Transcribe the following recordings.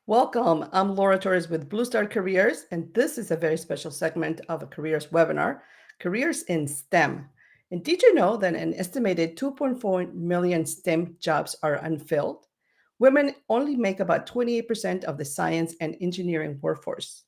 Welcome. I'm Laura Torres with Blue Star Careers, and this is a very special segment of a careers webinar, Careers in STEM. And did you know that an estimated 2.4 million STEM jobs are unfilled? Women only make about 28% of the science and engineering workforce.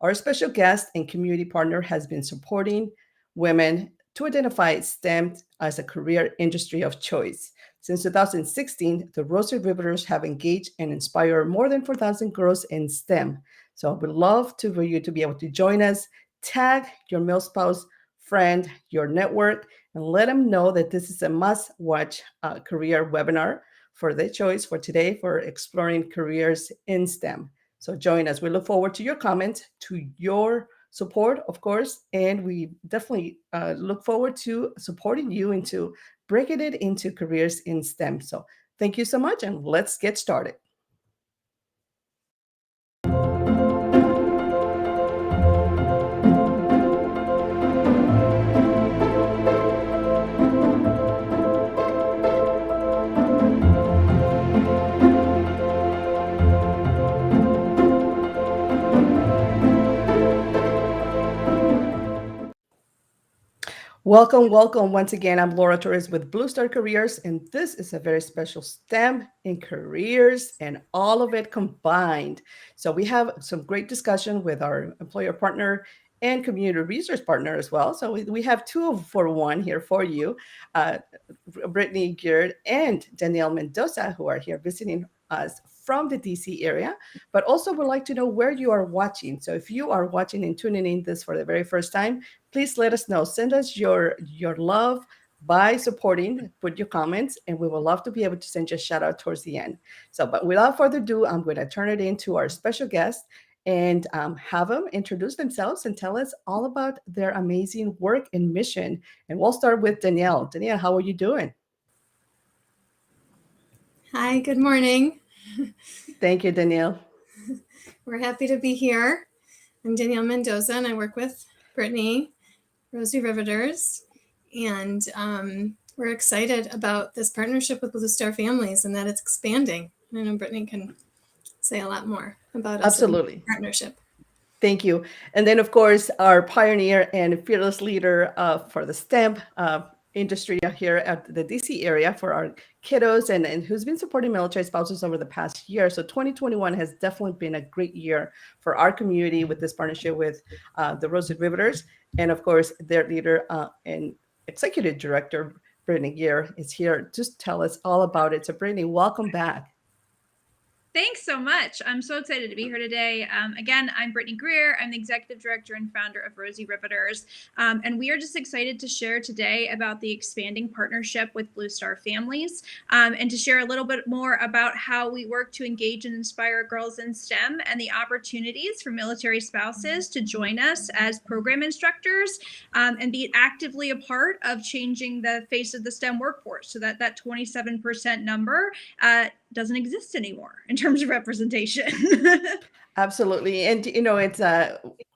Our special guest and community partner has been supporting women to identify STEM as a career industry of choice. Since 2016, the Rosie Riveters have engaged and inspired more than 4,000 girls in STEM. So I would love for you to be able to join us, tag your male spouse, friend, your network, and let them know that this is a must-watch career webinar for their choice for today for exploring careers in STEM. So join us. We look forward to your comments, to your support, of course, and we definitely look forward to supporting you into breaking it into careers in STEM. So thank you so much, and let's get started. Welcome, welcome. Once again, I'm Laura Torres with Blue Star Careers, and this is a very special STEM in careers and all of it combined. So we have some great discussion with our employer partner and community resource partner as well. So we have two for one here for you, uh, Brittany Geard and Danielle Mendoza, who are here visiting us from the DC area, but also would like to know where you are watching. So if you are watching and tuning in this for the very first time, please let us know. Send us your love by supporting, put your comments, and we will love to be able to send you a shout out towards the end. So, but without further ado, I'm going to turn it into our special guest and have them introduce themselves and tell us all about their amazing work and mission. And we'll start with Danielle. Danielle, how are you doing? Hi, good morning. Thank you, Danielle. We're happy to be here. I'm Danielle Mendoza, and I work with Brittany, Rosie Riveters, and we're excited about this partnership with Blue Star Families and that it's expanding. I know Brittany can say a lot more about us and Absolutely. partnership. Thank you. And then, of course, our pioneer and fearless leader for the STEM industry here at the DC area for our kiddos and who's been supporting military spouses over the past year. So 2021 has definitely been a great year for our community with this partnership with the Rosie Riveters. And of course, their leader and executive director, Brittany Gear, is here to tell us all about it. So Brittany, welcome back. Thanks so much. I'm so excited to be here today. Again, I'm Brittany Greer. I'm the executive director and founder of Rosie Riveters. And we are just excited to share today about the expanding partnership with Blue Star Families and to share a little bit more about how we work to engage and inspire girls in STEM and the opportunities for military spouses to join us as program instructors and be actively a part of changing the face of the STEM workforce so that 27% number doesn't exist anymore in terms of representation. Absolutely. And it's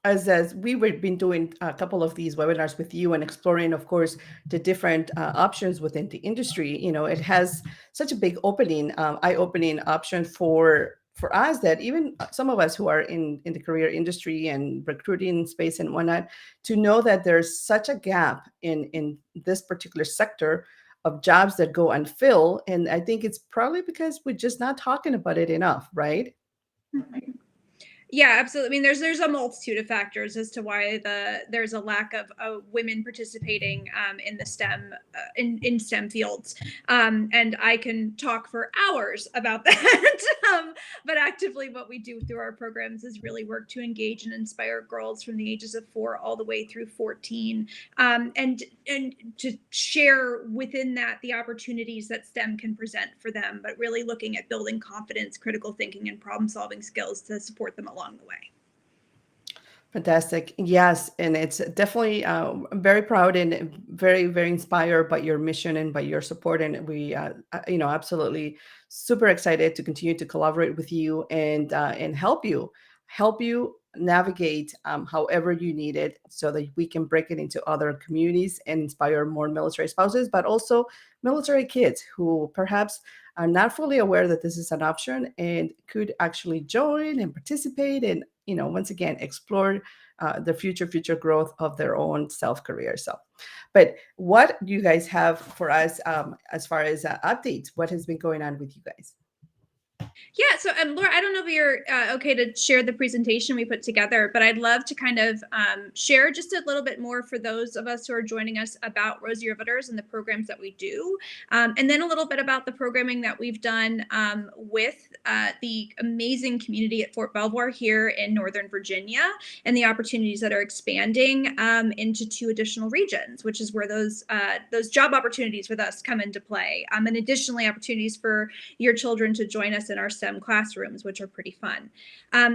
as we've been doing a couple of these webinars with you and exploring, of course, the different options within the industry, it has such a big eye-opening option for us that even some of us who are in the career industry and recruiting space and whatnot, to know that there's such a gap in this particular sector of jobs that go unfilled. And I think it's probably because we're just not talking about it enough, right? Yeah, absolutely. I mean, there's a multitude of factors as to why there's a lack of women participating in the STEM in STEM fields, and I can talk for hours about that. But actively, what we do through our programs is really work to engage and inspire girls from the ages of 4 all the way through 14, and to share within that the opportunities that STEM can present for them, but really looking at building confidence, critical thinking, and problem solving skills to support them along the way. Fantastic. Yes. And it's definitely, I'm very proud and very, very inspired by your mission and by your support. And we, absolutely super excited to continue to collaborate with you and help you navigate however you need it so that we can break it into other communities and inspire more military spouses, but also military kids who perhaps are not fully aware that this is an option and could actually join and participate and, once again, explore the future growth of their own self-career. But what do you guys have for us as far as updates? What has been going on with you guys? Yeah, so Laura, I don't know if you're okay to share the presentation we put together, but I'd love to kind of share just a little bit more for those of us who are joining us about Rosie Riveters and the programs that we do, and then a little bit about the programming that we've done with the amazing community at Fort Belvoir here in Northern Virginia, and the opportunities that are expanding into 2 additional regions, which is where those job opportunities with us come into play, and additionally opportunities for your children to join us in our STEM classrooms, which are pretty fun.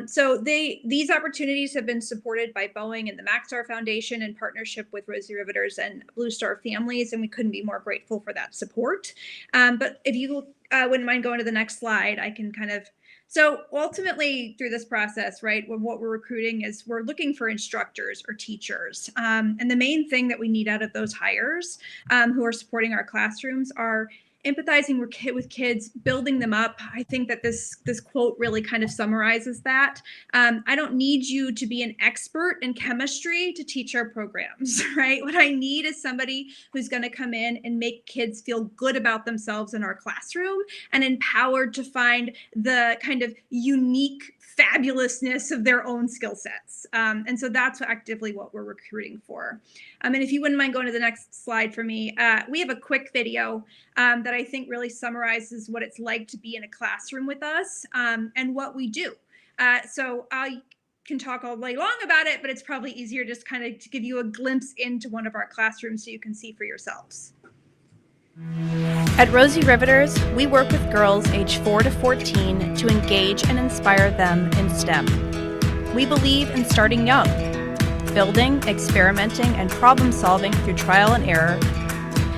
So these opportunities have been supported by Boeing and the Maxar Foundation in partnership with Rosie Riveters and Blue Star Families, and we couldn't be more grateful for that support. But if you wouldn't mind going to the next slide, I can kind of. So ultimately through this process, right, what we're recruiting is we're looking for instructors or teachers. And the main thing that we need out of those hires who are supporting our classrooms are empathizing with kids, building them up. I think that this quote really kind of summarizes that. I don't need you to be an expert in chemistry to teach our programs, right? What I need is somebody who's going to come in and make kids feel good about themselves in our classroom and empowered to find the kind of unique fabulousness of their own skill sets. And so that's actively what we're recruiting for. And if you wouldn't mind going to the next slide for me, we have a quick video that I think really summarizes what it's like to be in a classroom with us and what we do. So I can talk all day long about it, but it's probably easier just kind of to give you a glimpse into one of our classrooms so you can see for yourselves. At Rosie Riveters, we work with girls age 4 to 14 to engage and inspire them in STEM. We believe in starting young, building, experimenting, and problem solving through trial and error,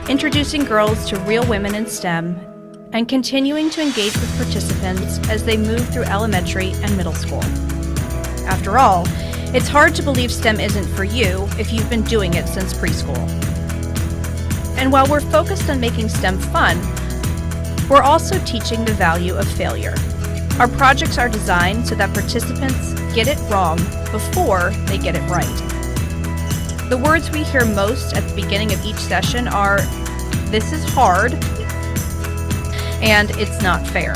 introducing girls to real women in STEM, and continuing to engage with participants as they move through elementary and middle school. After all, it's hard to believe STEM isn't for you if you've been doing it since preschool. And while we're focused on making STEM fun, we're also teaching the value of failure. Our projects are designed so that participants get it wrong before they get it right. The words we hear most at the beginning of each session are, "This is hard," and "It's not fair."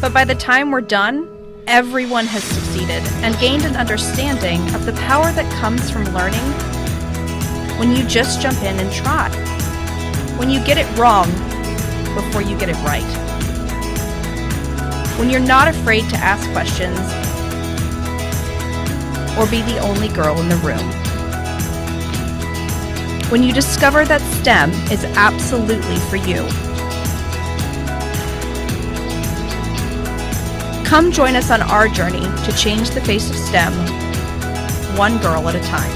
But by the time we're done, everyone has succeeded and gained an understanding of the power that comes from learning when you just jump in and try. When you get it wrong before you get it right. When you're not afraid to ask questions or be the only girl in the room. When you discover that STEM is absolutely for you. Come join us on our journey to change the face of STEM, one girl at a time.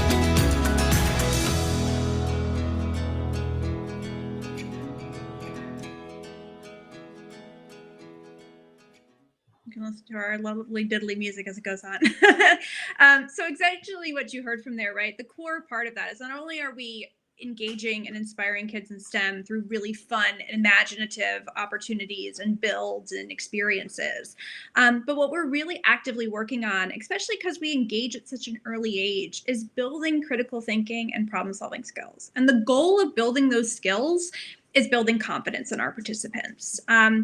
You can listen to our lovely diddly music as it goes on. So essentially what you heard from there, right? The core part of that is not only are we engaging and inspiring kids in STEM through really fun and imaginative opportunities and builds and experiences, but what we're really actively working on, especially because we engage at such an early age, is building critical thinking and problem solving skills. And the goal of building those skills is building confidence in our participants.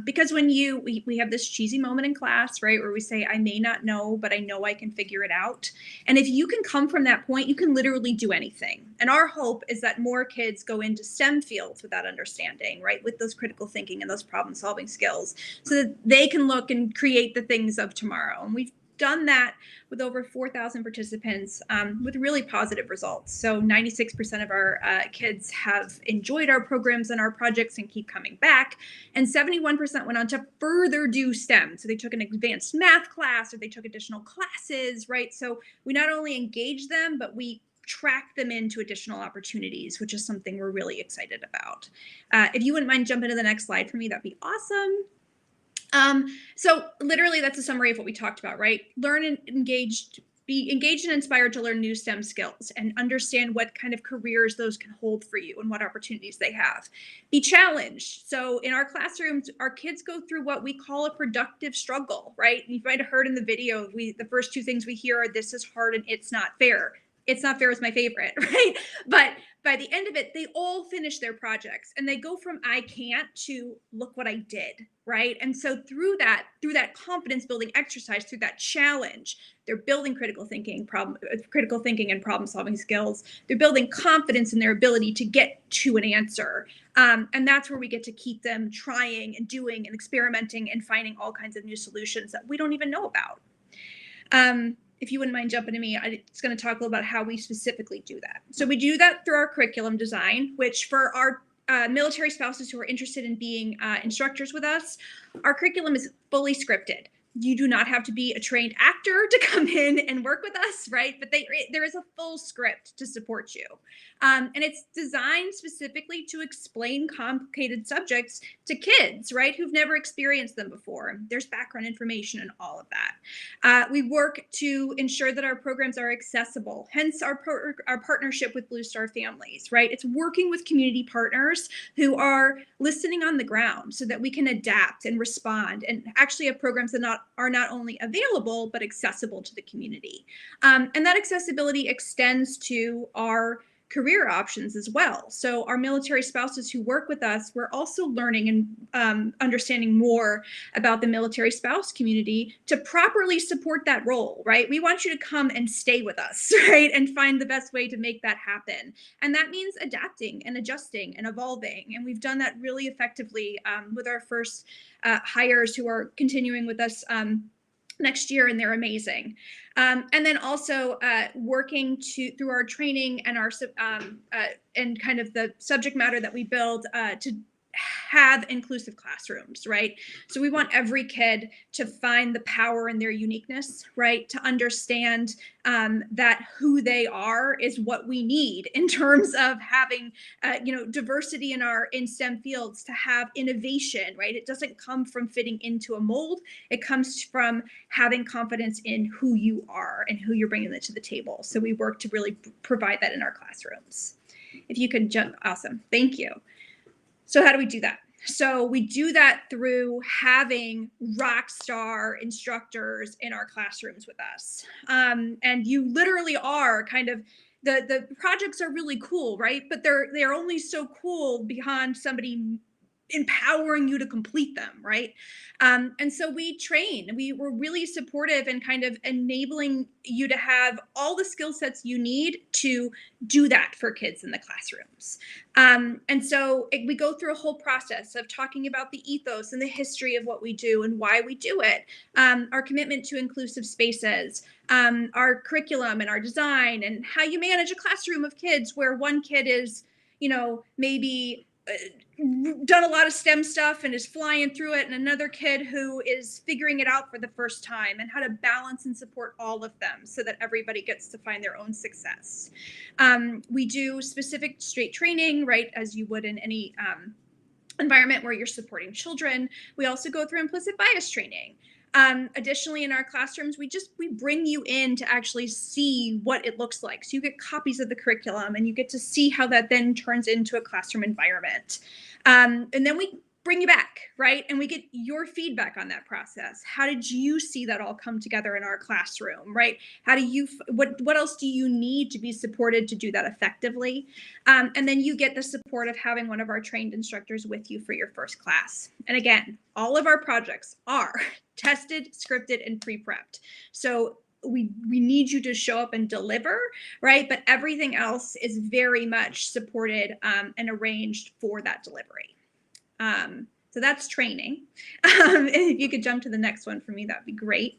Because when we have this cheesy moment in class, right, where we say, I may not know, but I know I can figure it out. And if you can come from that point, you can literally do anything. And our hope is that more kids go into STEM fields with that understanding, right, with those critical thinking and those problem solving skills, so that they can look and create the things of tomorrow. And we've done that with over 4,000 participants with really positive results. So 96% of our kids have enjoyed our programs and our projects and keep coming back. And 71% went on to further do STEM. So they took an advanced math class or they took additional classes, right? So we not only engage them, but we track them into additional opportunities, which is something we're really excited about. If you wouldn't mind jumping to the next slide for me, that'd be awesome. So literally that's a summary of what we talked about, right? Learn and engage be engaged and inspired to learn new STEM skills and understand what kind of careers those can hold for you and what opportunities they have. Be challenged. So in our classrooms, our kids go through what we call a productive struggle, right? You might have heard in the video, the first two things we hear are, this is hard and it's not fair. It's not fair is my favorite, right? But by the end of it, they all finish their projects and they go from I can't to look what I did, right? And so through that confidence building exercise, through that challenge, they're building critical thinking and problem solving skills. They're building confidence in their ability to get to an answer. And that's where we get to keep them trying and doing and experimenting and finding all kinds of new solutions that we don't even know about. If you wouldn't mind jumping to me, I'm just going to talk a little about how we specifically do that. So we do that through our curriculum design, which for our military spouses who are interested in being instructors with us, our curriculum is fully scripted. You do not have to be a trained actor to come in and work with us, right? But there is a full script to support you. And it's designed specifically to explain complicated subjects to kids, right, who've never experienced them before. There's background information and all of that. We work to ensure that our programs are accessible, hence our partnership with Blue Star Families, right? It's working with community partners who are listening on the ground so that we can adapt and respond and actually have programs that are not only available, but accessible to the community. And that accessibility extends to our career options as well. So our military spouses who work with us, we're also learning and understanding more about the military spouse community to properly support that role, right? We want you to come and stay with us, right? And find the best way to make that happen. And that means adapting and adjusting and evolving. And we've done that really effectively with our first hires who are continuing with us next year, and they're amazing. And then also working through our training and our and kind of the subject matter that we build to have inclusive classrooms, right? So we want every kid to find the power in their uniqueness, right? To understand that who they are is what we need in terms of having, diversity in STEM fields, to have innovation, right? It doesn't come from fitting into a mold. It comes from having confidence in who you are and who you're bringing it to the table. So we work to really provide that in our classrooms. If you could jump, awesome. Thank you. So how do we do that? So we do that through having rock star instructors in our classrooms with us. And you literally are kind of, the projects are really cool, right? But they're only so cool behind somebody empowering you to complete them, right? And so we train. We were really supportive and kind of enabling you to have all the skill sets you need to do that for kids in the classrooms. And so we go through a whole process of talking about the ethos and the history of what we do and why we do it, our commitment to inclusive spaces, our curriculum and our design, and how you manage a classroom of kids where one kid is, maybe done a lot of STEM stuff and is flying through it, and another kid who is figuring it out for the first time, and how to balance and support all of them so that everybody gets to find their own success. We do specific straight training, right, as you would in any environment where you're supporting children. We also go through implicit bias training. Additionally, in our classrooms, we bring you in to actually see what it looks like. So you get copies of the curriculum and you get to see how that then turns into a classroom environment. And then we bring you back, right? And we get your feedback on that process. How did you see that all come together in our classroom, right? How do you, what else do you need to be supported to do that effectively? And then you get the support of having one of our trained instructors with you for your first class. And again, all of our projects are tested, scripted, and pre-prepped. So we need you to show up and deliver, right? But everything else is very much supported and arranged for that delivery. So that's training. If you could jump to the next one for me, that'd be great.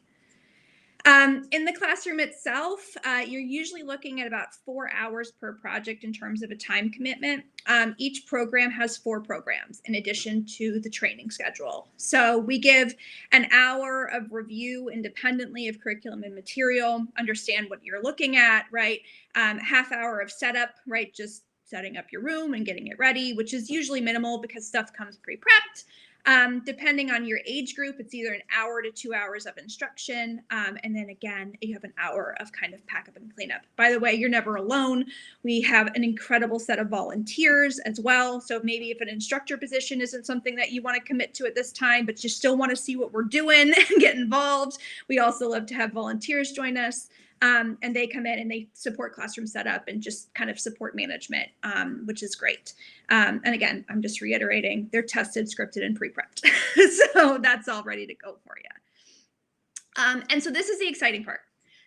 In the classroom itself, you're usually looking at about 4 hours per project in terms of a time commitment. Each program has 4 programs in addition to the training schedule. So we give an hour of review independently of curriculum and material, understand what you're looking at, right? Half hour of setup, right? Just setting up your room and getting it ready, which is usually minimal because stuff comes pre-prepped. Depending on your age group, it's either an hour to 2 hours of instruction. And then again, you have an hour of kind of pack up and clean up. By the way, you're never alone. We have an incredible set of volunteers as well. So maybe if an instructor position isn't something that you want to commit to at this time, but you still want to see what we're doing and get involved, we also love to have volunteers join us. And they come in and they support classroom setup and just kind of support management, which is great. And again, I'm just reiterating, they're tested, scripted, and pre-prepped. So that's all ready to go for you. And so this is the exciting part.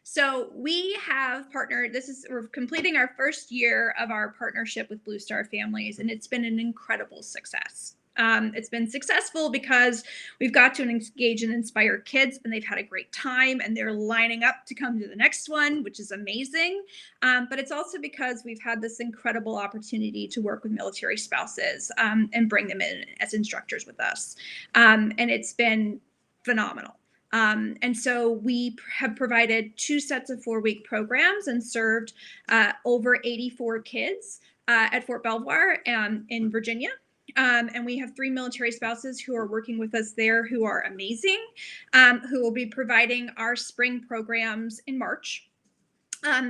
So we have partnered, we're completing our first year of our partnership with Blue Star Families, and it's been an incredible success. It's been successful because we've got to engage and inspire kids, and they've had a great time, and they're lining up to come to the next one, which is amazing. But it's also because we've had this incredible opportunity to work with military spouses and bring them in as instructors with us. And it's been phenomenal. And so we have provided 2 sets of 4-week programs and served over 84 kids at Fort Belvoir in Virginia. And we have 3 military spouses who are working with us there who are amazing, who will be providing our spring programs in March.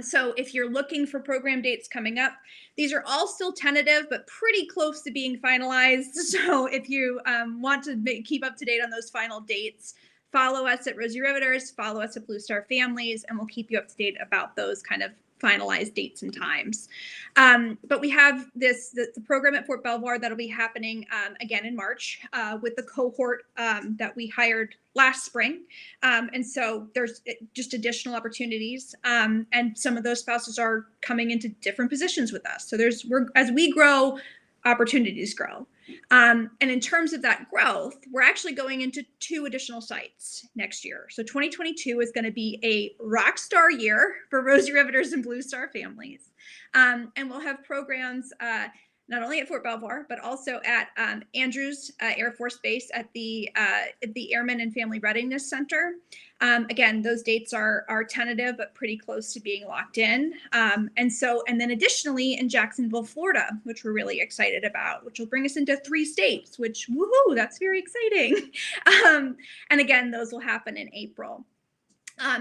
So if you're looking for program dates coming up, these are all still tentative, but pretty close to being finalized. So if you want to keep up to date on those final dates, follow us at Rosie Riveters, follow us at Blue Star Families, and we'll keep you up to date about those kind of finalized dates and times. But we have the program at Fort Belvoir that'll be happening again in March with the cohort that we hired last spring. And so there's just additional opportunities. And some of those spouses are coming into different positions with us. So as we grow, opportunities grow. And in terms of that growth, we're actually going into 2 additional sites next year. So 2022 is going to be a rock star year for Rosie Riveters and Blue Star Families. And we'll have programs not only at Fort Belvoir, but also at Andrews Air Force Base at the Airmen and Family Readiness Center. Again, those dates are tentative, but pretty close to being locked in. And then additionally in Jacksonville, Florida, which we're really excited about, which will bring us into 3 states, which, woohoo, that's very exciting. And again, those will happen in April.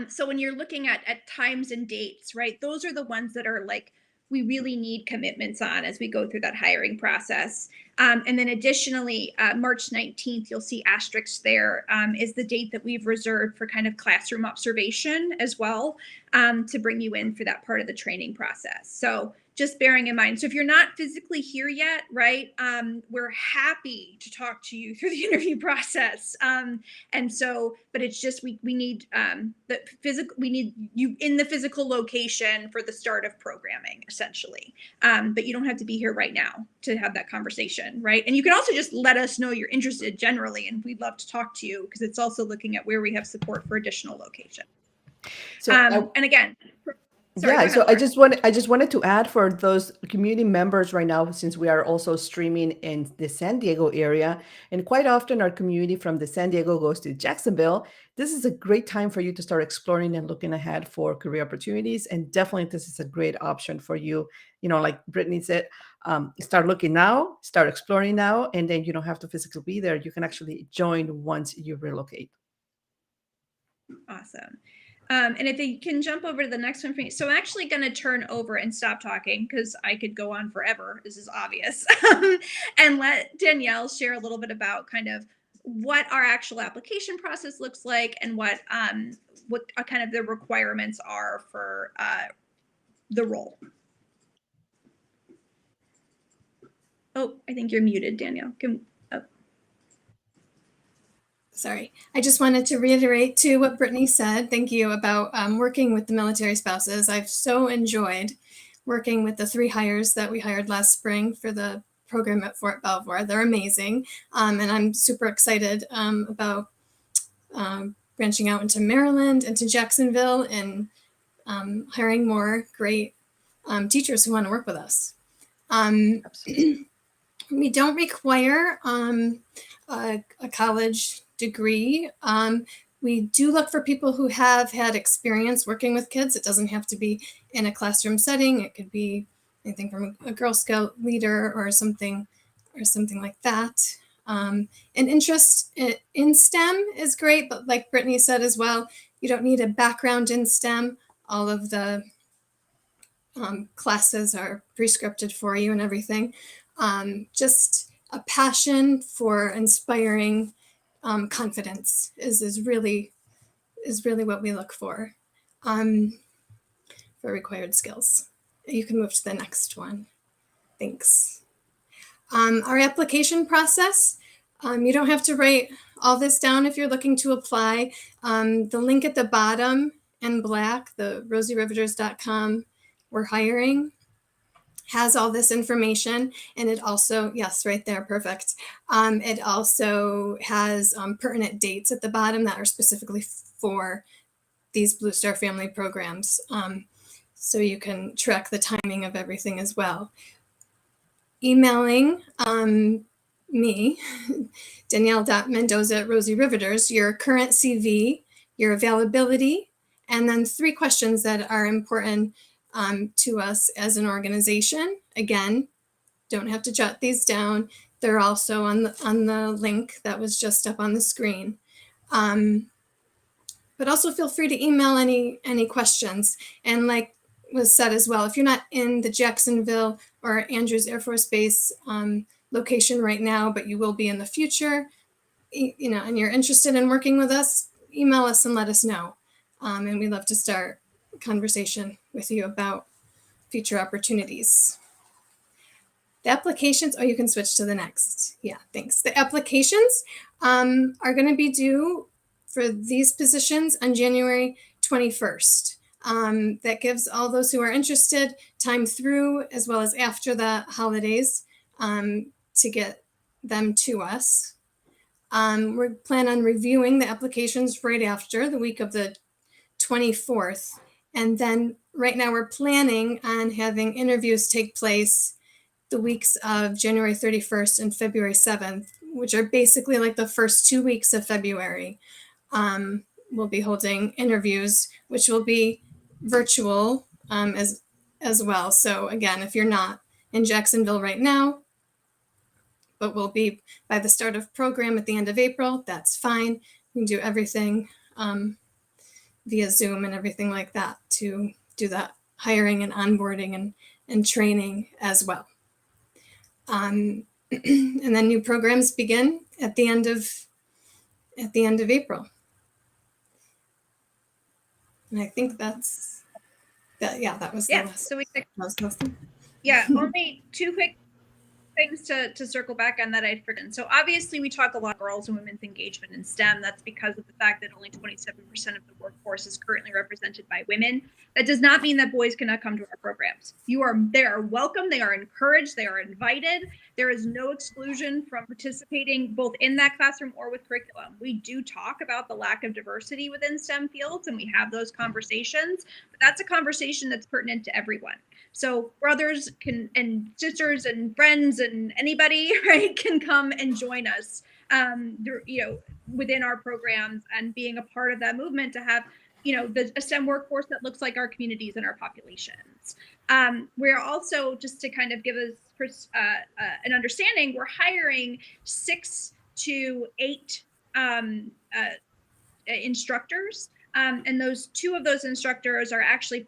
So when you're looking at times and dates, right, those are the ones that are like, we really need commitments on as we go through that hiring process. And then additionally, March 19th, you'll see asterisks there, is the date that we've reserved for kind of classroom observation as well, to bring you in for that part of the training process. So just bearing in mind. So if you're not physically here yet, right, we're happy to talk to you through the interview process. And so, but it's just, we need we need you in the physical location for the start of programming, essentially. But you don't have to be here right now to have that conversation, right? And you can also just let us know you're interested generally, and we'd love to talk to you, because it's also looking at where we have support for additional location. So and again, sorry, yeah, so I just wanted to add for those community members right now, since we are also streaming in the San Diego area, and quite often our community from the San Diego goes to Jacksonville. This is a great time for you to start exploring and looking ahead for career opportunities. And definitely this is a great option for you. You know, like Brittany said, start looking now, start exploring now, and then you don't have to physically be there. You can actually join once you relocate. Awesome. And if you can jump over to the next one for me. So I'm actually going to turn over and stop talking, because I could go on forever. This is obvious. And let Danielle share a little bit about kind of what our actual application process looks like, and what kind of the requirements are for the role. Oh, I think you're muted, Danielle. Sorry, I just wanted to reiterate to what Brittany said. Thank you about working with the military spouses. I've so enjoyed working with the 3 hires that we hired last spring for the program at Fort Belvoir. They're amazing. And I'm super excited about branching out into Maryland, into Jacksonville, and hiring more great teachers who want to work with us. We don't require a college degree. We do look for people who have had experience working with kids. It doesn't have to be in a classroom setting. It could be anything from a Girl Scout leader or something like that. An interest in STEM is great, but like Brittany said as well, you don't need a background in STEM. All of the classes are pre-scripted for you and everything. Just a passion for inspiring confidence is really what we look for required skills. You can move to the next one. Thanks. Our application process, you don't have to write all this down if you're looking to apply. The link at the bottom in black, the rosieriveters.com, we're hiring, has all this information. And it also, yes, right there, perfect. It also has pertinent dates at the bottom that are specifically for these Blue Star family programs. So you can track the timing of everything as well. Emailing me, Danielle.Mendoza@Rosie Riveters, your current CV, your availability, and then 3 questions that are important to us as an organization. Again, don't have to jot these down. They're also on the link that was just up on the screen. But also feel free to email any questions. And like was said as well, if you're not in the Jacksonville or Andrews Air Force Base location right now, but you will be in the future, and you're interested in working with us, email us and let us know. And we'd love to start a conversation with you about future opportunities. The applications, you can switch to the next. Yeah, thanks. The applications are going to be due for these positions on January 21st. That gives all those who are interested time through as well as after the holidays to get them to us. We plan on reviewing the applications right after the week of the 24th. And then right now we're planning on having interviews take place the weeks of January 31st and February 7th, which are basically like the first 2 weeks of February. We'll be holding interviews, which will be virtual as well. So again, if you're not in Jacksonville right now, but we'll be by the start of program at the end of April, that's fine. We can do everything via Zoom and everything like that to do that hiring and onboarding and training as well. And then new programs begin at the end of April. And I think that's that. Yeah, that was the last. So Awesome. Only 2 quick things to circle back on that I'd forgotten. So obviously we talk a lot of girls and women's engagement in STEM. That's because of the fact that only 27% of the workforce is currently represented by women. That does not mean that boys cannot come to our programs. They are welcome, they are encouraged, they are invited. There is no exclusion from participating both in that classroom or with curriculum. We do talk about the lack of diversity within STEM fields and we have those conversations, but that's a conversation that's pertinent to everyone. So brothers and sisters and friends and anybody, right, can come and join us, within our programs and being a part of that movement to have, a STEM workforce that looks like our communities and our populations. We're also, just to kind of give us an understanding, we're hiring 6 to 8 instructors. And those 2 of those instructors are actually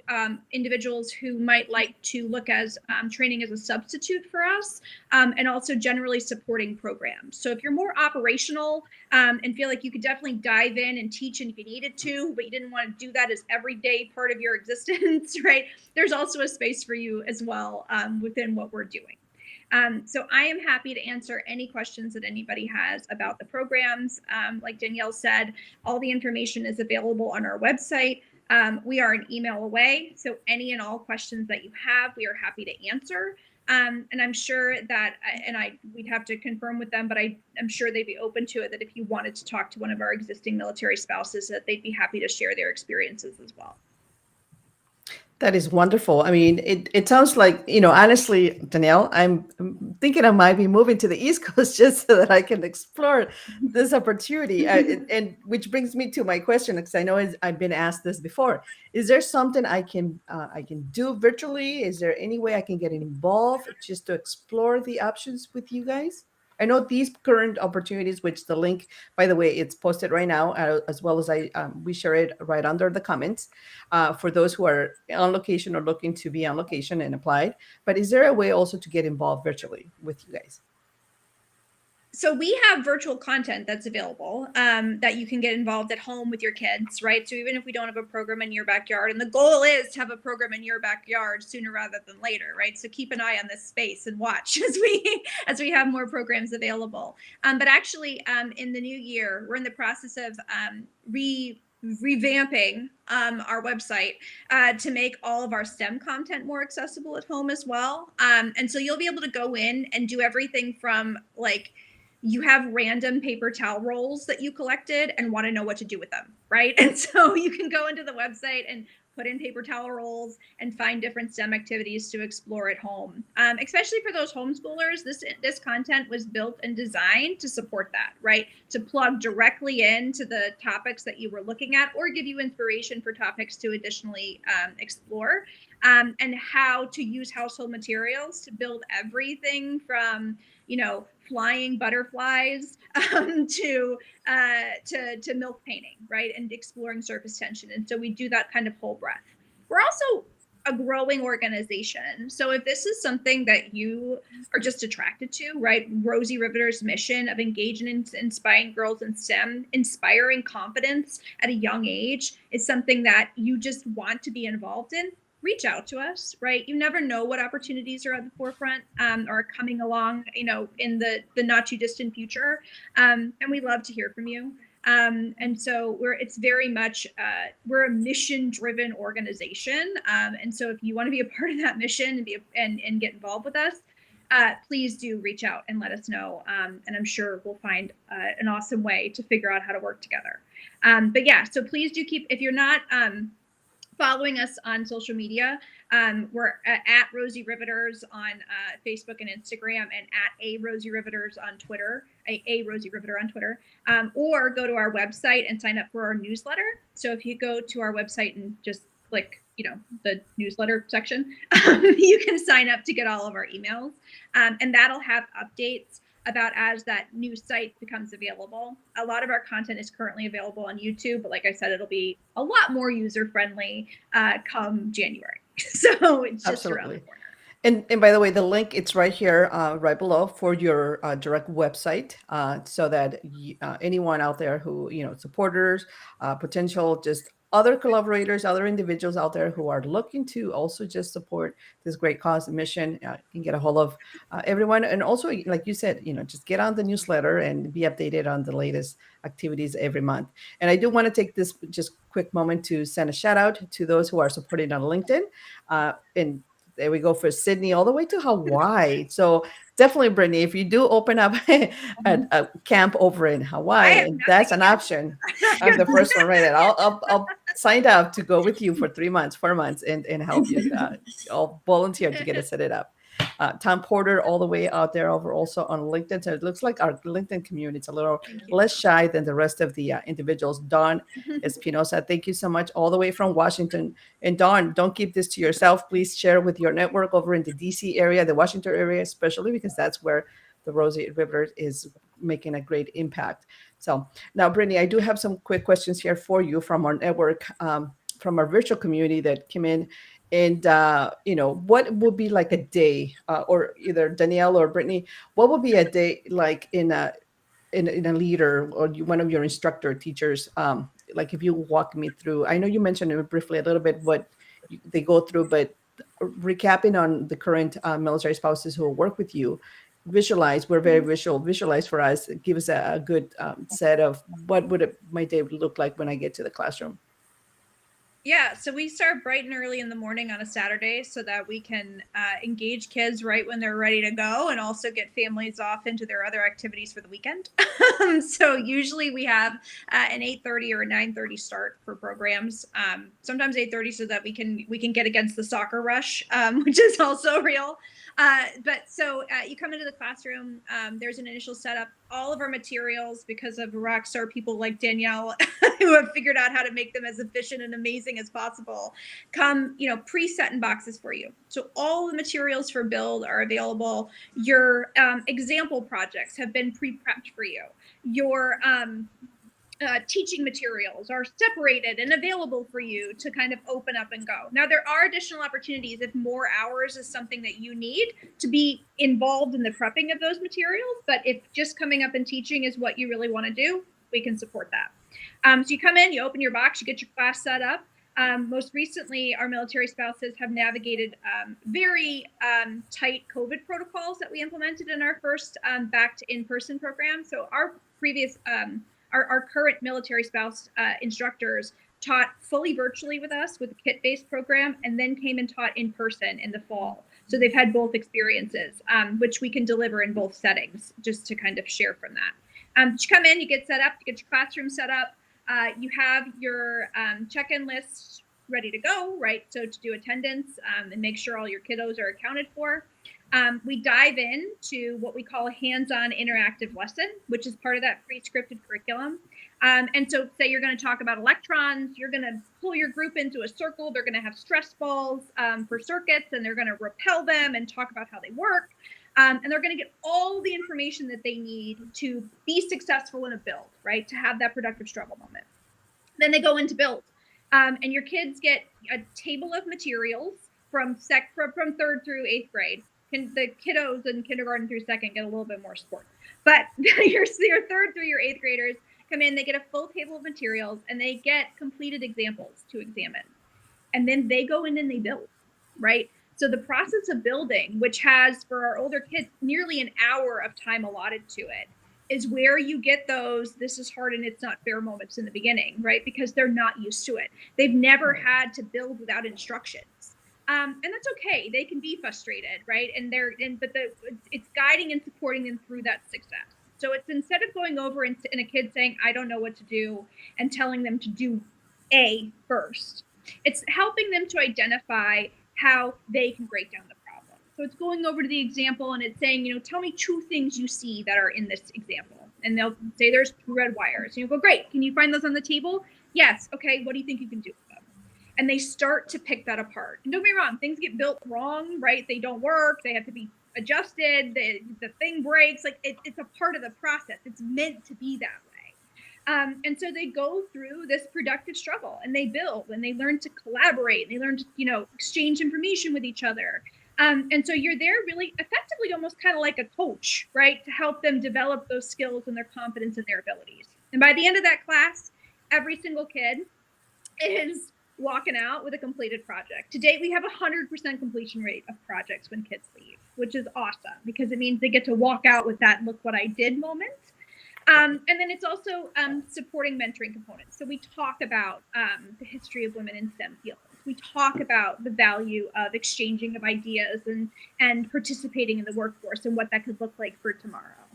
individuals who might like to look as training as a substitute for us, and also generally supporting programs. So if you're more operational and feel like you could definitely dive in and teach and if you needed to, but you didn't want to do that as everyday part of your existence, right? There's also a space for you as well within what we're doing. So I am happy to answer any questions that anybody has about the programs. Like Danielle said, all the information is available on our website. We are an email away, so any and all questions that you have, we are happy to answer. And I'm sure that, we'd have to confirm with them, but I'm sure they'd be open to it, that if you wanted to talk to one of our existing military spouses, that they'd be happy to share their experiences as well. That is wonderful. I mean, it sounds like, honestly, Danielle, I'm thinking I might be moving to the East Coast just so that I can explore this opportunity. And which brings me to my question, because I know I've been asked this before. Is there something I can do virtually? Is there any way I can get involved just to explore the options with you guys? I know these current opportunities, which the link, by the way, it's posted right now, as well as we share it right under the comments for those who are on location or looking to be on location and applied. But is there a way also to get involved virtually with you guys? So we have virtual content that's available that you can get involved at home with your kids, right? So even if we don't have a program in your backyard, and the goal is to have a program in your backyard sooner rather than later, right? So keep an eye on this space and watch as we have more programs available. But actually, in the new year, we're in the process of revamping our website to make all of our STEM content more accessible at home as well. And so you'll be able to go in and do everything from like, you have random paper towel rolls that you collected and want to know what to do with them, right? And so you can go into the website and put in paper towel rolls and find different STEM activities to explore at home. Especially for those homeschoolers, this content was built and designed to support that, right? To plug directly into the topics that you were looking at or give you inspiration for topics to additionally explore. And how to use household materials to build everything from, flying butterflies to milk painting, right? And exploring surface tension. And so we do that kind of whole breadth. We're also a growing organization. So if this is something that you are just attracted to, right? Rosie Riveters' mission of engaging and inspiring girls in STEM, inspiring confidence at a young age is something that you just want to be involved in, reach out to us, right? You never know what opportunities are at the forefront or coming along, in the not too distant future. And we love to hear from you. And so it's very much, we're a mission-driven organization. And so if you want to be a part of that mission and get involved with us, please do reach out and let us know. And I'm sure we'll find an awesome way to figure out how to work together. But yeah, so please do keep, if you're not following us on social media, we're at Rosie Riveters on Facebook and Instagram, and at a Rosie Riveters on Twitter, a Rosie Riveter on Twitter, or go to our website and sign up for our newsletter. So if you go to our website and just click, the newsletter section, you can sign up to get all of our emails, and that'll have updates about as that new site becomes available. A lot of our content is currently available on YouTube, but like I said, it'll be a lot more user-friendly come January. So it's just around the corner. And by the way, the link, it's right here, right below for your direct website, so that anyone out there who, supporters, potential just other collaborators, other individuals out there who are looking to also just support this great cause and mission, can get a hold of everyone. And also, like you said, just get on the newsletter and be updated on the latest activities every month. And I do want to take this just quick moment to send a shout out to those who are supporting on LinkedIn. And there we go, for Sydney all the way to Hawaii. So definitely, Brittany, if you do open up a camp over in Hawaii, that's an option. I'm the first one, right? I'll sign up to go with you for 4 months, and help you. I'll volunteer to get it set it up. Tom Porter, all the way out there over also on LinkedIn. So it looks like our LinkedIn community is a little less shy than the rest of the individuals. Dawn Espinosa, thank you so much, all the way from Washington. And Dawn, don't keep this to yourself. Please share with your network over in the DC area, the Washington area, especially because that's where the Rosie Riveters is making a great impact. So now, Brittany, I do have some quick questions here for you from our network, from our virtual community that came in. And, what would be like a day, or either Danielle or Brittany, what would be a day like in a leader or one of your instructor teachers? Like if you walk me through, I know you mentioned it briefly a little bit what they go through, but recapping on the current military spouses who work with you, visualize, we're very visualize for us, give us a good set of what would my day look like when I get to the classroom. Yeah, so we start bright and early in the morning on a Saturday so that we can engage kids right when they're ready to go, and also get families off into their other activities for the weekend. So usually we have an 8:30 or a 9:30 start for programs. Sometimes 8:30 so that we can get against the soccer rush, which is also real. But so you come into the classroom, there's an initial setup all of our materials, because of rock star people like Danielle who have figured out how to make them as efficient and amazing as possible, come, preset in boxes for you. So all the materials for build are available. Your example projects have been pre-prepped for you. Your teaching materials are separated and available for you to kind of open up and go. Now, there are additional opportunities if more hours is something that you need to be involved in the prepping of those materials. But if just coming up and teaching is what you really want to do, we can support that. So you come in, you open your box, you get your class set up. Most recently, our military spouses have navigated very tight COVID protocols that we implemented in our first back to in-person program. So our previous our current military spouse instructors taught fully virtually with us with a kit-based program, and then came and taught in person in the fall. So they've had both experiences, which we can deliver in both settings, just to kind of share from that. You come in, you get set up, you get your classroom set up, you have your check-in list ready to go, right? So to do attendance and make sure all your kiddos are accounted for. We dive into what we call a hands-on interactive lesson, which is part of that pre-scripted curriculum. And so say you're going to talk about electrons, you're going to pull your group into a circle. They're going to have stress balls for circuits, and they're going to repel them and talk about how they work. And they're going to get all the information that they need to be successful in a build, right? To have that productive struggle moment. Then they go into build. And your kids get a table of materials from 3rd through 8th grade. The kiddos in kindergarten through 2nd get a little bit more support. But your 3rd through your 8th graders come in, they get a full table of materials, and they get completed examples to examine. And then they go in and they build, right? So the process of building, which has for our older kids nearly an hour of time allotted to it, is where you get those "this is hard and it's not fair" moments in the beginning, right? Because they're not used to it. They've never had to build without instructions. And that's okay. They can be frustrated, right? But it's guiding and supporting them through that success. So it's instead of going over and a kid saying, "I don't know what to do," and telling them to do A first, it's helping them to identify how they can break down the problem. So it's going over to the example and it's saying, "Tell me 2 things you see that are in this example." And they'll say there's 2 red wires. And you go, "Great. Can you find those on the table?" "Yes." "Okay. What do you think you can do with them?" And they start to pick that apart. And don't get me wrong, things get built wrong, right? They don't work. They have to be adjusted. The thing breaks. Like it's a part of the process. It's meant to be that way. And so they go through this productive struggle, and they build, and they learn to collaborate, and they learn to, exchange information with each other. And so you're there really effectively, almost kind of like a coach, right? To help them develop those skills and their confidence and their abilities. And by the end of that class, every single kid is walking out with a completed project. To date, we have 100% completion rate of projects when kids leave, which is awesome because it means they get to walk out with that "look what I did" moment. And then it's also supporting mentoring components. So we talk about the history of women in STEM fields. We talk about the value of exchanging of ideas and participating in the workforce and what that could look like for tomorrow.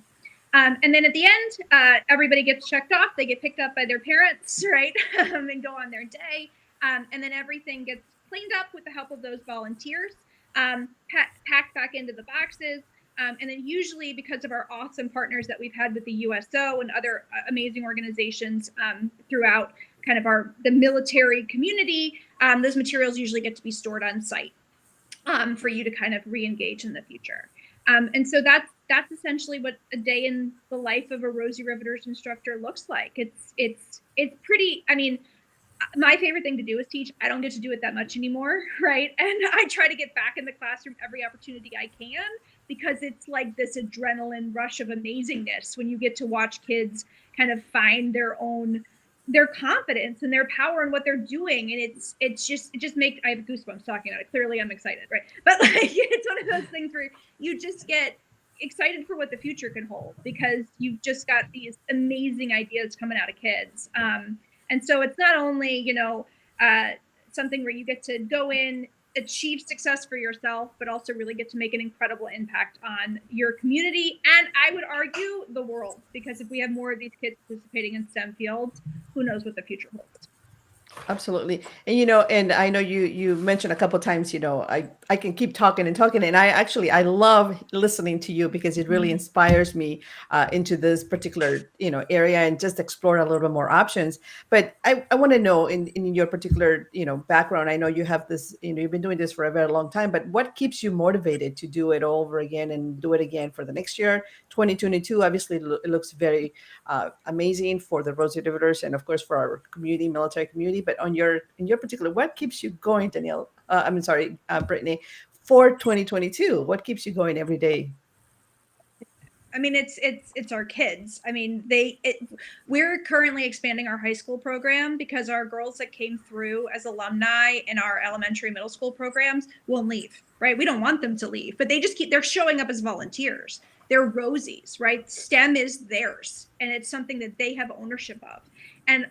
And then at the end, everybody gets checked off. They get picked up by their parents, right? And go on their day. And then everything gets cleaned up with the help of those volunteers, packed back into the boxes. And then usually, because of our awesome partners that we've had with the USO and other amazing organizations throughout kind of the military community, those materials usually get to be stored on site for you to kind of re-engage in the future. And so that's essentially what a day in the life of a Rosie Riveters instructor looks like. It's pretty, my favorite thing to do is teach. I don't get to do it that much anymore, right? And I try to get back in the classroom every opportunity I can, because it's like this adrenaline rush of amazingness when you get to watch kids kind of find their confidence and their power in what they're doing. And it just makes, I have goosebumps talking about it. Clearly I'm excited, right? But like, it's one of those things where you just get excited for what the future can hold, because you've just got these amazing ideas coming out of kids. And so it's not only, something where you get to go in, achieve success for yourself, but also really get to make an incredible impact on your community. And I would argue the world, because if we have more of these kids participating in STEM fields, who knows what the future holds. Absolutely. And and I know you mentioned a couple times, I can keep talking and talking, and I love listening to you because it really inspires me into this particular, area, and just explore a little bit more options. But I want to know, in your particular, background, I know you have this, you've been doing this for a very long time, but what keeps you motivated to do it all over again and do it again for the next year? 2022 obviously it looks very amazing for the Rosie Riveters, and of course for our community, military community. But in your particular, what keeps you going, Danielle? I'm sorry, Brittany, for 2022. What keeps you going every day? I mean, it's our kids. I mean, we're currently expanding our high school program because our girls that came through as alumni in our elementary, middle school programs won't leave, right? We don't want them to leave, but they're showing up as volunteers. They're Rosies, right? STEM is theirs, and it's something that they have ownership of. And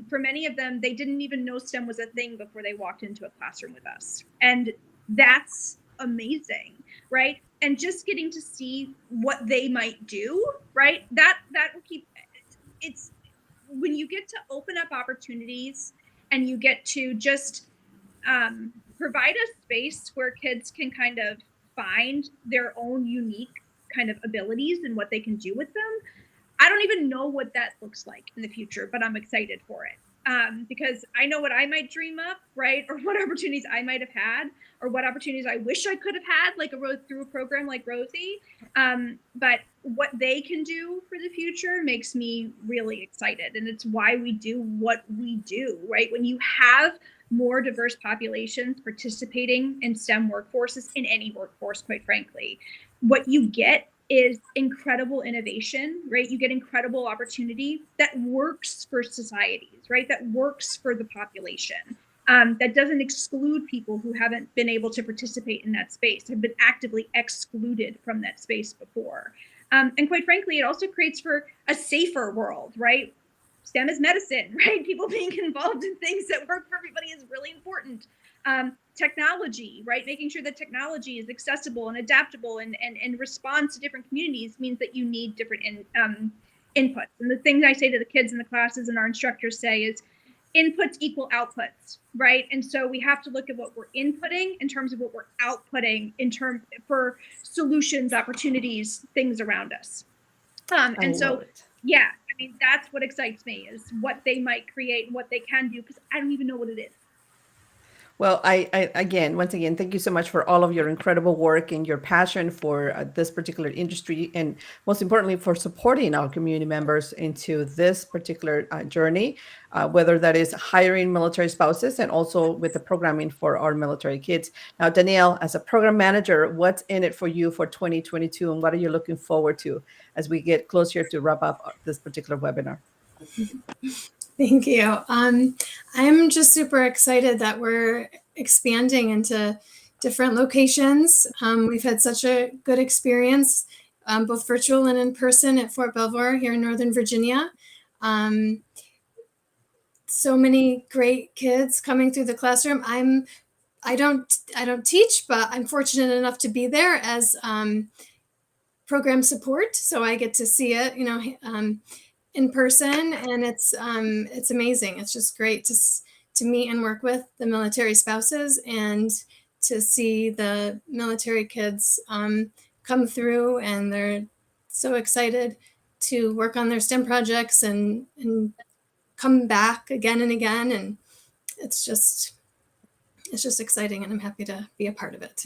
for many of them, they didn't even know STEM was a thing before they walked into a classroom with us. And that's amazing, right? And just getting to see what they might do, right? That will keep, it's when you get to open up opportunities and you get to just provide a space where kids can kind of find their own unique kind of abilities and what they can do with them. I don't even know what that looks like in the future, but I'm excited for it. Because I know what I might dream up, right? Or what opportunities I might have had, or what opportunities I wish I could have had, like through a program like Rosie. But what they can do for the future makes me really excited. And it's why we do what we do, right? When you have more diverse populations participating in STEM workforces, in any workforce, quite frankly, what you get is incredible innovation, right? You get incredible opportunity that works for societies, right? That works for the population. That doesn't exclude people who haven't been able to participate in that space, have been actively excluded from that space before. And quite frankly, it also creates for a safer world, right? STEM is medicine, right? People being involved in things that work for everybody is really important. Technology, right? Making sure that technology is accessible and adaptable and responds to different communities means that you need different inputs. And the thing I say to the kids in the classes and our instructors say is inputs equal outputs, right? And so we have to look at what we're inputting in terms of what we're outputting for solutions, opportunities, things around us. And so, yeah, I mean, that's what excites me is what they might create, what they can do, because I don't even know what it is. Well, once again, thank you so much for all of your incredible work and your passion for this particular industry, and most importantly, for supporting our community members into this particular journey, whether that is hiring military spouses and also with the programming for our military kids. Now, Danielle, as a program manager, what's in it for you for 2022, and what are you looking forward to as we get closer to wrap up this particular webinar? Thank you. I'm just super excited that we're expanding into different locations. We've had such a good experience, both virtual and in person at Fort Belvoir here in Northern Virginia. So many great kids coming through the classroom. I don't teach, but I'm fortunate enough to be there as program support, so I get to see it, in person, and it's amazing. It's just great to meet and work with the military spouses and to see the military kids come through, and they're so excited to work on their STEM projects and come back again and again, and it's just exciting, and I'm happy to be a part of it.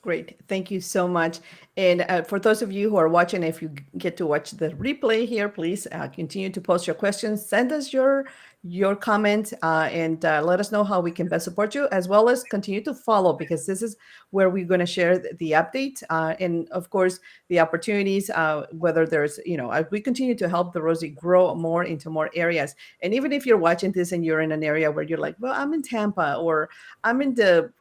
Great. Thank you so much. And for those of you who are watching, if you get to watch the replay here, please continue to post your questions. Send us your comment and let us know how we can best support you, as well as continue to follow, because this is where we're going to share the update and, of course, the opportunities, whether there's, as we continue to help the Rosie grow more into more areas. And even if you're watching this and you're in an area where you're like, well, I'm in Tampa or I'm in the,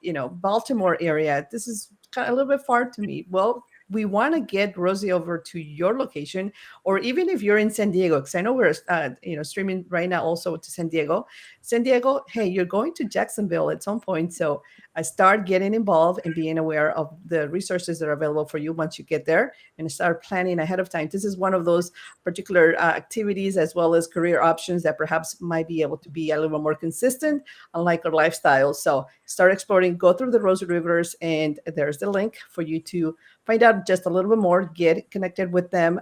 Baltimore area, this is kind of a little bit far to me. Well, we want to get Rosie over to your location, or even if you're in San Diego, because I know we're streaming right now also to San Diego. San Diego, hey, you're going to Jacksonville at some point, so I start getting involved and being aware of the resources that are available for you once you get there, and start planning ahead of time. This is one of those particular activities as well as career options that perhaps might be able to be a little more consistent, unlike our lifestyle. So start exploring, go through the Rosie Riveters, and there's the link for you to find out just a little bit more, get connected with them.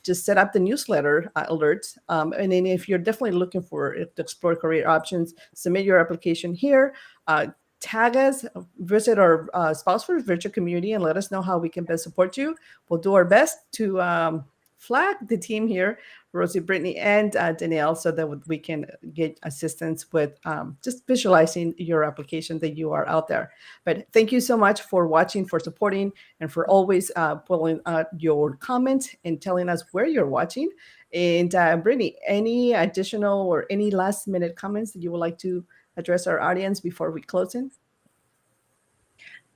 Just set up the newsletter alerts. And then if you're definitely looking to explore career options, submit your application here. Tag us, visit our Spouse First virtual community, and let us know how we can best support you. We'll do our best to flag the team here, Rosie, Brittany, and Danielle, so that we can get assistance with just visualizing your application that you are out there. But thank you so much for watching, for supporting, and for always pulling out your comments and telling us where you're watching. And Brittany, any additional or any last minute comments that you would like to address our audience before we close in?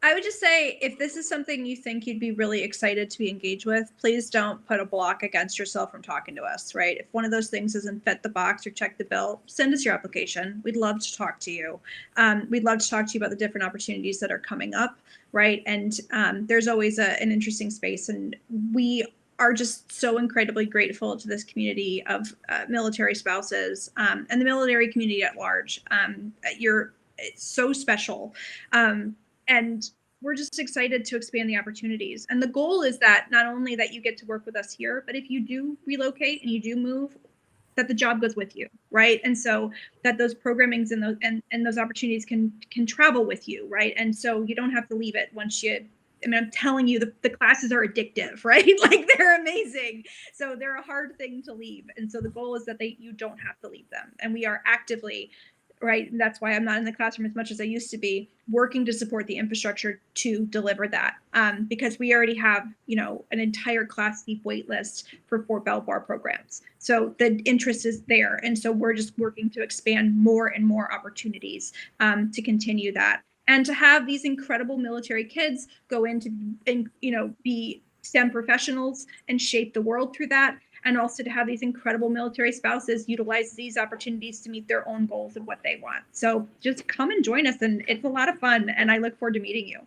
I would just say, if this is something you think you'd be really excited to be engaged with, please don't put a block against yourself from talking to us, right? If one of those things doesn't fit the box or check the bill, send us your application. We'd love to talk to you. We'd love to talk to you about the different opportunities that are coming up, right? And there's always an interesting space. And we are just so incredibly grateful to this community of military spouses and the military community at large. It's so special. And we're just excited to expand the opportunities. And the goal is that not only that you get to work with us here, but if you do relocate and you do move, that the job goes with you, right? And so that those programmings and those opportunities can travel with you, right? And so you don't have to leave it once you. I mean, I'm telling you, the classes are addictive, right? Like, they're amazing. So they're a hard thing to leave. And so the goal is that you don't have to leave them. And we are actively, right? And that's why I'm not in the classroom as much as I used to be, working to support the infrastructure to deliver that. Because we already have, an entire class deep wait list for Fort Belvoir programs. So the interest is there. And so we're just working to expand more and more opportunities to continue that. And to have these incredible military kids go into and be STEM professionals and shape the world through that. And also to have these incredible military spouses utilize these opportunities to meet their own goals and what they want. So just come and join us, and it's a lot of fun, and I look forward to meeting you.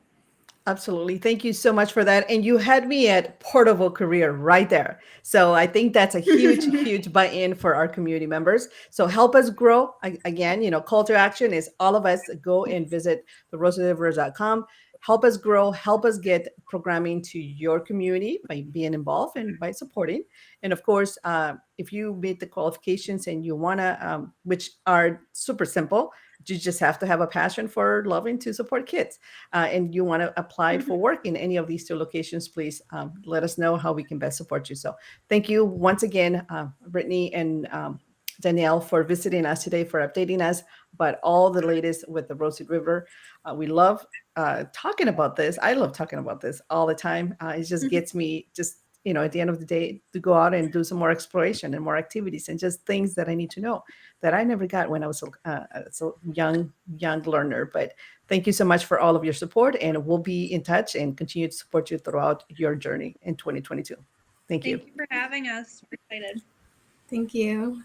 Absolutely. Thank you so much for that. And you had me at portable career right there. So I think that's a huge, huge buy-in for our community members. So help us grow. Again, call to action is all of us go and visit the rosierivers.com. Help us grow, help us get programming to your community by being involved and by supporting. And of course, if you meet the qualifications and you want to, which are super simple, you just have to have a passion for loving to support kids, and you want to apply for work in any of these two locations, please let us know how we can best support you. So thank you once again, Brittany and Danielle, for visiting us today, for updating us about all the latest with the Rosie River. We love talking about this. I love talking about this all the time. It just gets me just, at the end of the day, to go out and do some more exploration and more activities and just things that I need to know that I never got when I was a young learner. But thank you so much for all of your support, and we'll be in touch and continue to support you throughout your journey in 2022. Thank you. Thank you for having us. We're excited. Thank you.